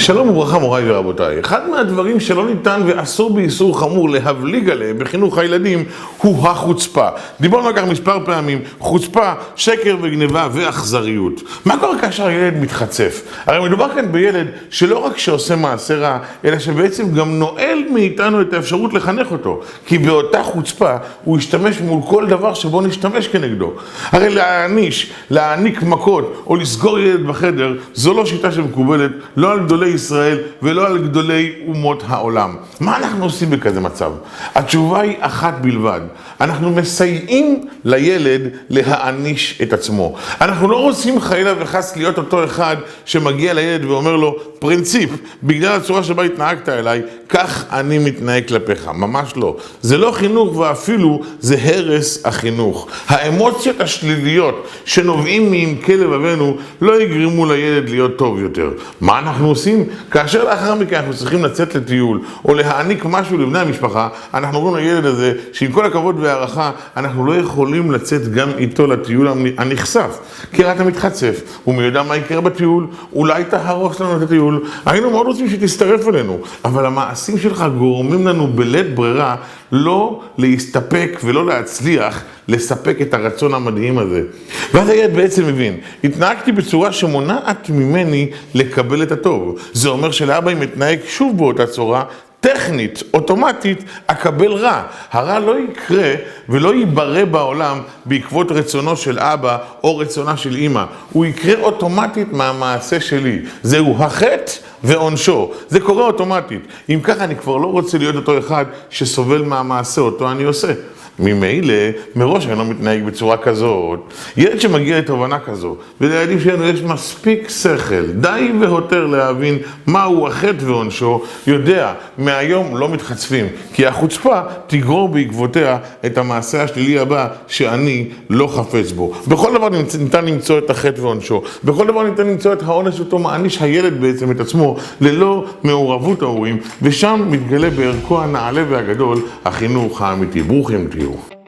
שלום וברכה מוריי ורבותיי. אחד מהדברים שלא ניתן ואסור באיסור חמור להבליג עליהם בחינוך הילדים הוא החוצפה. דיברנו על כך מספר פעמים, חוצפה, שקר וגניבה ואכזריות. מה קורה כאשר הילד מתחצף? הרי מדובר כאן בילד שלא רק שעושה מעשה רע, אלא שבעצם גם נועל מאיתנו את האפשרות לחנך אותו. כי באותה חוצפה הוא ישתמש מול כל דבר שבו נשתמש כנגדו. הרי להעניק מכות או לסגור ילד בחדר זו לא שיטה שמקובלת, לא על גדולי ישראל ולא על גדולי אומות העולם. מה אנחנו עושים בכזה מצב? התשובה היא אחת בלבד. אנחנו מסייעים לילד להעניש את עצמו. אנחנו לא רוצים חלילה וחס להיות אותו אחד שמגיע לילד ואומר לו, פרינציפ, בגלל הצורה שבה התנהגת אליי, כך אני מתנהג כלפיך. ממש לא. זה לא חינוך ואפילו זה הרס החינוך. האמוציות השליליות שנובעים מעמקי לבבנו לא יגרמו לילד להיות טוב יותר. מה אנחנו עושים? כאשר לאחר מכן אנחנו צריכים לצאת לטיול או להעניק משהו לבני המשפחה, אנחנו אומרים לילד הזה שעם כל הכבוד והערכה אנחנו לא יכולים לצאת גם איתו לטיול הנחשף. כי אתה מתחצף, ומי יודע מה יקרה בטיול, אולי תהרוס לנו את הטיול. היינו מאוד רוצים שתסתרף אלינו, אבל המעשים שלך גורמים לנו בלית ברירה לא להסתפק ולא להצליח לספק את הרצון המדהים הזה. ואז הילד בעצם מבין, התנהגתי בצורה שמונעת ממני לקבל את הטוב. זה אומר שלאבא אם מתנהג שוב באותה צורה, טכנית, אוטומטית, אקבל רע. הרע לא יקרה ולא ייברא בעולם בעקבות רצונו של אבא או רצונה של אמא. הוא יקרה אוטומטית מהמעשה שלי. זהו החטא ועונשו. זה קורה אוטומטית. אם ככה אני כבר לא רוצה להיות אותו אחד שסובל מהמעשה אותו אני עושה. ממילא, מראש אני לא מתנהג בצורה כזאת. ילד שמגיע לתובנה כזו, ולילדים שלנו יש מספיק שכל, די והותר להבין מהו החטא ועונשו, יודע, מהיום לא מתחצפים, כי החוצפה תגרור בעקבותיה את המעשה השלילי הבא שאני לא חפץ בו. בכל דבר ניתן למצוא את החטא ועונשו, בכל דבר ניתן למצוא את העונש אותו מעניש הילד בעצם את עצמו, ללא מעורבות ההורים, ושם מתגלה בערכו הנעלה והגדול החינוך האמיתי. ברוכים תהיו.